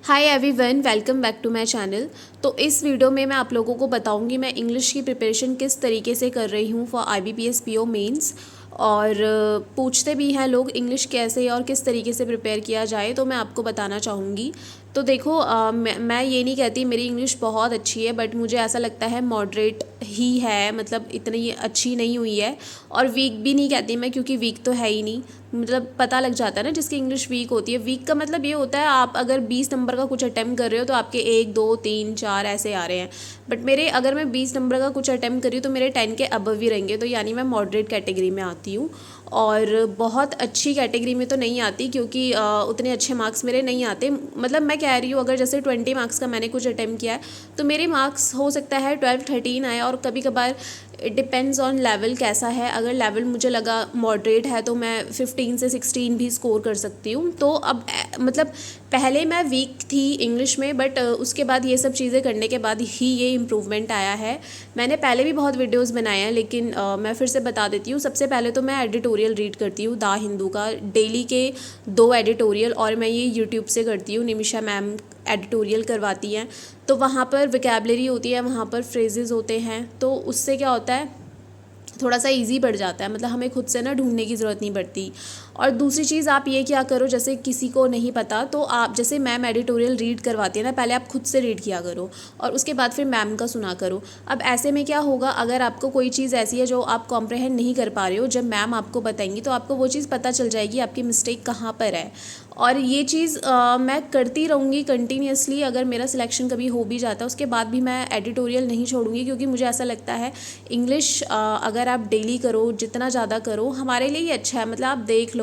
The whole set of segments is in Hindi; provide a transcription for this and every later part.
Hi everyone, welcome back to my channel. तो इस वीडियो में मैं आप लोगों को बताऊंगी मैं इंग्लिश की प्रिपरेशन किस तरीके से कर रही हूँ फॉर IBPS PO मेंस। और पूछते भी हैं लोग इंग्लिश कैसे और किस तरीके से प्रिपेयर किया जाए, तो मैं आपको बताना चाहूँगी। तो देखो, मैं ये नहीं कहती मेरी इंग्लिश बहुत अच्छी है, बट मुझे ऐसा लगता है मॉडरेट ही है, मतलब इतनी अच्छी नहीं हुई है। और वीक भी नहीं कहती मैं, क्योंकि वीक तो है ही नहीं। मतलब पता लग जाता है ना जिसकी इंग्लिश वीक होती है। वीक का मतलब ये होता है आप अगर 20 नंबर का कुछ अटैम्प्ट कर रहे हो तो आपके 1 2 3 4 ऐसे आ रहे हैं। बट मेरे अगर मैं 20 नंबर का कुछ अटैम्प्ट करी तो मेरे 10 के अबव ही रहेंगे, तो यानी मैं मॉडरेट कैटेगरी में आती हूँ। और बहुत अच्छी कैटेगरी में तो नहीं आती, क्योंकि उतने अच्छे मार्क्स मेरे नहीं आते। मतलब मैं कह रही हूँ अगर जैसे 20 मार्क्स का मैंने कुछ अटैम्प्ट किया है तो मेरे मार्क्स हो सकता है 12 13 आए, और कभी कभार इट डिपेंड्स ऑन लेवल कैसा है। अगर लेवल मुझे लगा मॉडरेट है तो मैं 15 से 16 भी स्कोर कर सकती हूँ। तो अब मतलब पहले मैं वीक थी इंग्लिश में, बट उसके बाद ये सब चीज़ें करने के बाद ही ये इम्प्रूवमेंट आया है। मैंने पहले भी बहुत वीडियोस बनाए हैं, लेकिन मैं फिर से बता देती हूँ। सबसे पहले तो मैं एडिटोरियल रीड करती हूँ द हिंदू का, डेली के 2 एडिटोरियल, और मैं ये यूट्यूब से करती हूँ। निमिषा मैम एडिटोरियल करवाती हैं, तो वहाँ पर वोकैबलरी होती है, वहाँ पर फ्रेजेस होते हैं, तो उससे क्या होता है थोड़ा सा इजी बढ़ जाता है। मतलब हमें खुद से ना ढूंढने की ज़रूरत नहीं पड़ती। और दूसरी चीज़ आप ये क्या करो, जैसे किसी को नहीं पता तो आप जैसे मैम एडिटोरियल रीड करवाती है ना, पहले आप खुद से रीड किया करो और उसके बाद फिर मैम का सुना करो। अब ऐसे में क्या होगा, अगर आपको कोई चीज़ ऐसी है जो आप कॉम्प्रहेंड नहीं कर पा रहे हो, जब मैम आपको बताएंगी तो आपको वो चीज़ पता चल जाएगी आपकी मिस्टेक कहाँ पर है। और ये चीज़ मैं करती रहूँगी कंटिन्यूसली। अगर मेरा सिलेक्शन कभी हो भी जाता है उसके बाद भी मैं एडिटोरियल नहीं छोड़ूंगी, क्योंकि मुझे ऐसा लगता है इंग्लिश अगर आप डेली करो, जितना ज़्यादा करो हमारे लिए ही अच्छा है। मतलब आप देख लो,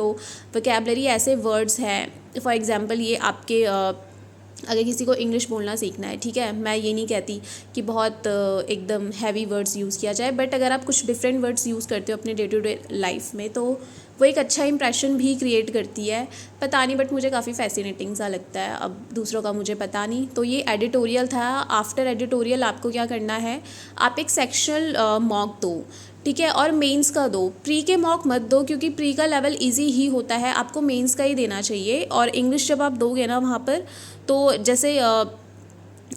वोकैबलरी ऐसे वर्ड्स हैं, फॉर एग्जांपल ये आपके अगर किसी को इंग्लिश बोलना सीखना है, ठीक है, मैं ये नहीं कहती कि बहुत एकदम हैवी वर्ड्स यूज़ किया जाए, बट अगर आप कुछ डिफरेंट वर्ड्स यूज़ करते हो अपने डे टू डे लाइफ में तो वो एक अच्छा इंप्रेशन भी क्रिएट करती है। पता नहीं, बट मुझे काफ़ी फैसिनेटिंग सा लगता है। अब दूसरों का मुझे पता नहीं। तो ये एडिटोरियल था। आफ्टर एडिटोरियल आपको क्या करना है, आप एक सेक्शनल मॉक दो, ठीक है, और मेंस का दो। प्री के मॉक मत दो, क्योंकि प्री का लेवल इजी ही होता है, आपको मेंस का ही देना चाहिए। और इंग्लिश जब आप दोगे ना वहाँ पर, तो जैसे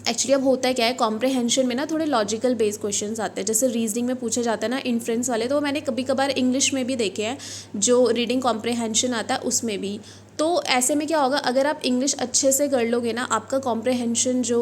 एक्चुअली अब होता है क्या है, कॉम्प्रहेंशन में ना थोड़े लॉजिकल बेस्ड क्वेश्चंस आते हैं। जैसे रीजनिंग में पूछे जाता है ना इन्फ्रेंस वाले, तो मैंने कभी कभार इंग्लिश में भी देखे हैं, जो रीडिंग कॉम्प्रहेंशन आता है उसमें भी। तो ऐसे में क्या होगा, अगर आप इंग्लिश अच्छे से कर लोगे ना, आपका कॉम्प्रहेंशन जो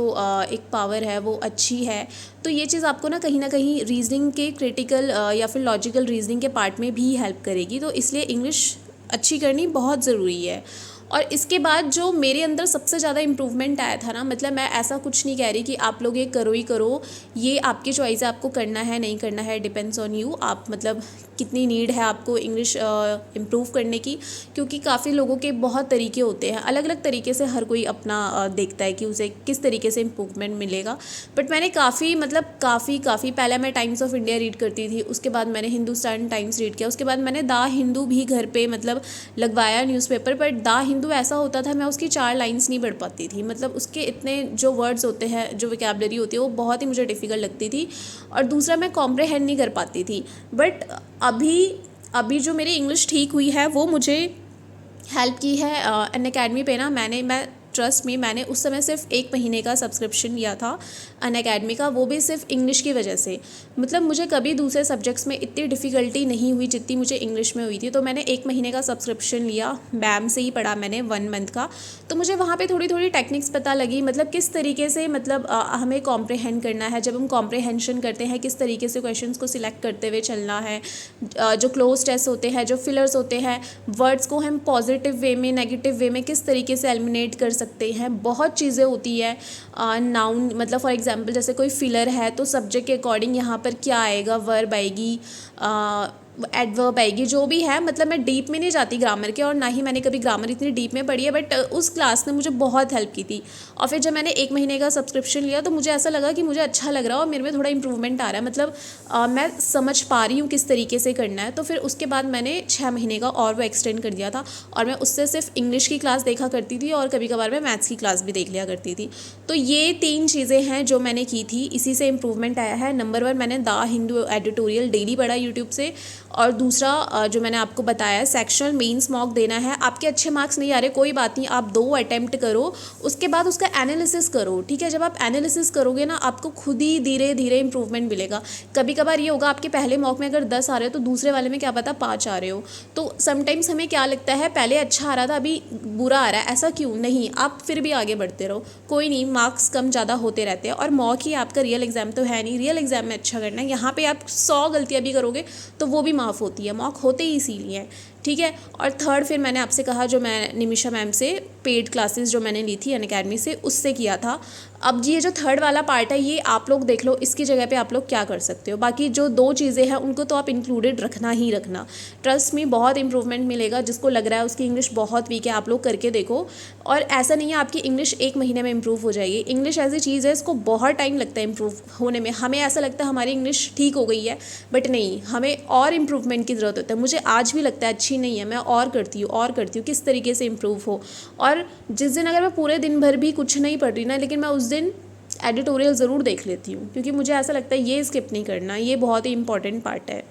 एक पावर है वो अच्छी है, तो ये चीज़ आपको ना कहीं रीजनिंग के क्रिटिकल या फिर लॉजिकल रीजनिंग के पार्ट में भी हेल्प करेगी। तो इसलिए इंग्लिश अच्छी करनी बहुत ज़रूरी है। और इसके बाद जो मेरे अंदर सबसे ज़्यादा इम्प्रूवमेंट आया था ना, मतलब मैं ऐसा कुछ नहीं कह रही कि आप लोग ये करो ही करो, ये आपकी चॉइस है, आपको करना है नहीं करना है, डिपेंड्स ऑन यू। आप मतलब कितनी नीड है आपको इंग्लिश इम्प्रूव करने की, क्योंकि काफ़ी लोगों के बहुत तरीके होते हैं, अलग अलग तरीके से हर कोई अपना देखता है कि उसे किस तरीके से इम्प्रूवमेंट मिलेगा। बट मैंने काफ़ी पहले मैं टाइम्स ऑफ इंडिया रीड करती थी, उसके बाद मैंने हिंदुस्तान टाइम्स रीड किया, उसके बाद मैंने द हिंदू भी घर पे मतलब लगवाया न्यूज़पेपर। पर द हिंदू ऐसा होता था मैं उसकी 4 लाइन्स नहीं पढ़ पाती थी। मतलब उसके इतने जो वर्ड्स होते हैं, जो वोकैबलरी होती है, वो बहुत ही मुझे डिफ़िकल्ट लगती थी। और दूसरा मैं कॉम्प्रहेंड नहीं कर पाती थी। बट अभी जो मेरी इंग्लिश ठीक हुई है वो मुझे हेल्प की है अनअकैडमी पे ना। मैं ट्रस्ट में मैंने उस समय सिर्फ 1 महीने का सब्सक्रिप्शन लिया था अनअकैडमी का, वो भी सिर्फ इंग्लिश की वजह से। मतलब मुझे कभी दूसरे सब्जेक्ट्स में इतनी डिफ़िकल्टी नहीं हुई जितनी मुझे इंग्लिश में हुई थी। तो मैंने 1 महीने का सब्सक्रिप्शन लिया, मैम से ही पढ़ा मैंने 1 मंथ का। तो मुझे वहाँ पे थोड़ी थोड़ी टेक्निक्स पता लगी, मतलब किस तरीके से मतलब हमें कॉम्प्रहेंड करना है। जब हम कॉम्प्रहेंशन करते हैं किस तरीके से क्वेश्चंस को सिलेक्ट करते हुए चलना है, जो क्लोज टेस्ट होते हैं, जो फिलर्स होते हैं, वर्ड्स को हम पॉजिटिव वे में नेगेटिव वे में किस तरीके से एलिमिनेट कर सकते हैं, बहुत चीज़ें होती है। नाउन मतलब फॉर एग्जांपल जैसे कोई फिलर है तो सब्जेक्ट के अकॉर्डिंग यहाँ पर क्या आएगा, वर्ब आएगी, एडवर्ब आएगी, जो भी है। मतलब मैं डीप में नहीं जाती ग्रामर के, और ना ही मैंने कभी ग्रामर इतनी डीप में पढ़ी है, बट उस क्लास ने मुझे बहुत हेल्प की थी। और फिर जब मैंने 1 महीने का सब्सक्रिप्शन लिया तो मुझे ऐसा लगा कि मुझे अच्छा लग रहा है और मेरे में थोड़ा इंप्रूवमेंट आ रहा है। मतलब मैं समझ पा रही हूँ किस तरीके से करना है। तो फिर उसके बाद मैंने 6 महीने का और वो एक्सटेंड कर दिया था, और मैं उससे सिर्फ इंग्लिश की क्लास देखा करती थी और कभी कभार मैं मैथ्स की क्लास भी देख लिया करती थी। तो ये 3 चीज़ें हैं जो मैंने की थी, इसी से इम्प्रूवमेंट आया है। नंबर 1, मैंने द हिंदू एडिटोरियल डेली पढ़ा यूट्यूब से, और दूसरा जो मैंने आपको बताया सेक्शनल मेंस मॉक देना है। आपके अच्छे मार्क्स नहीं आ रहे कोई बात नहीं, आप 2 अटेम्प्ट करो, उसके बाद उसका एनालिसिस करो, ठीक है। जब आप एनालिसिस करोगे ना आपको खुद ही धीरे धीरे इंप्रूवमेंट मिलेगा। कभी कभार ये होगा आपके पहले मॉक में अगर 10 आ रहे हो तो दूसरे वाले में क्या पता 5 आ रहे हो। तो समटाइम्स हमें क्या लगता है पहले अच्छा आ रहा था अभी बुरा आ रहा है, ऐसा क्यों नहीं, आप फिर भी आगे बढ़ते रहो, कोई नहीं, मार्क्स कम ज़्यादा होते रहते हैं। और मॉक ही आपका रियल एग्ज़ाम तो है नहीं, रियल एग्ज़ाम में अच्छा करना है। यहाँ पे आप 100 गलतियाँ भी करोगे तो वो भी माफ़ होती है, मॉक होते ही इसीलिए हैं, ठीक है। और थर्ड फिर मैंने आपसे कहा जो मैं निमिषा मैम से पेड क्लासेस जो मैंने ली थी अनअकैडमी से उससे किया था। अब ये जो थर्ड वाला पार्ट है ये आप लोग देख लो, इसकी जगह पे आप लोग क्या कर सकते हो। बाकी जो 2 चीज़ें हैं उनको तो आप इंक्लूडेड रखना ही रखना। ट्रस्ट में बहुत इंप्रूवमेंट मिलेगा। जिसको लग रहा है उसकी इंग्लिश बहुत वीक है आप लोग करके देखो। और ऐसा नहीं है आपकी इंग्लिश 1 महीने में इंप्रूव हो जाएगी। इंग्लिश ऐसी चीज़ है इसको बहुत टाइम लगता है इंप्रूव होने में। हमें ऐसा लगता है हमारी इंग्लिश ठीक हो गई है, बट नहीं, हमें और इम्प्रूवमेंट की ज़रूरत होती है। मुझे आज भी लगता है अच्छी नहीं है, मैं और करती हूँ किस तरीके से इम्प्रूव हो। और जिस दिन अगर मैं पूरे दिन भर भी कुछ नहीं पढ़ रही ना, लेकिन मैं उस दिन एडिटोरियल ज़रूर देख लेती हूँ, क्योंकि मुझे ऐसा लगता है ये स्किप नहीं करना, ये बहुत ही इंपॉर्टेंट पार्ट है।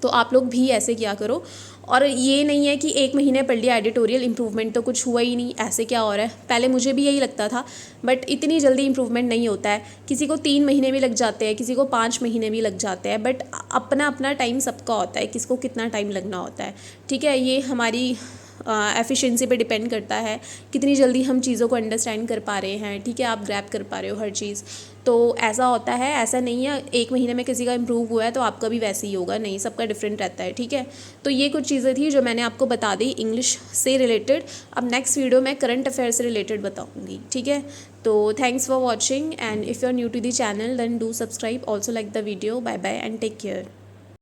तो आप लोग भी ऐसे किया करो। और ये नहीं है कि 1 महीने पढ़ लिया एडिटोरियल, इम्प्रूवमेंट तो कुछ हुआ ही नहीं, ऐसे क्या हो रहा है। पहले मुझे भी यही लगता था, बट इतनी जल्दी इम्प्रूवमेंट नहीं होता है। किसी को 3 महीने भी लग जाते हैं, किसी को 5 महीने भी लग जाते हैं, बट अपना अपना टाइम सबका होता है, किसको कितना टाइम लगना होता है, ठीक है। ये हमारी एफिशिएंसी पे डिपेंड करता है, कितनी जल्दी हम चीज़ों को अंडरस्टैंड कर पा रहे हैं, ठीक है, आप ग्रैब कर पा रहे हो हर चीज़। तो ऐसा होता है, ऐसा नहीं है 1 महीने में किसी का इम्प्रूव हुआ है तो आपका भी वैसे ही होगा, नहीं, सबका डिफरेंट रहता है, ठीक है। तो ये कुछ चीज़ें थी जो मैंने आपको बता दी इंग्लिश से रिलेटेड। अब नेक्स्ट वीडियो में करंट अफेयर से रिलेटेड बताऊँगी, ठीक है। तो thanks for watching and if you are new to the channel then do subscribe, also like the video. Bye bye and take care.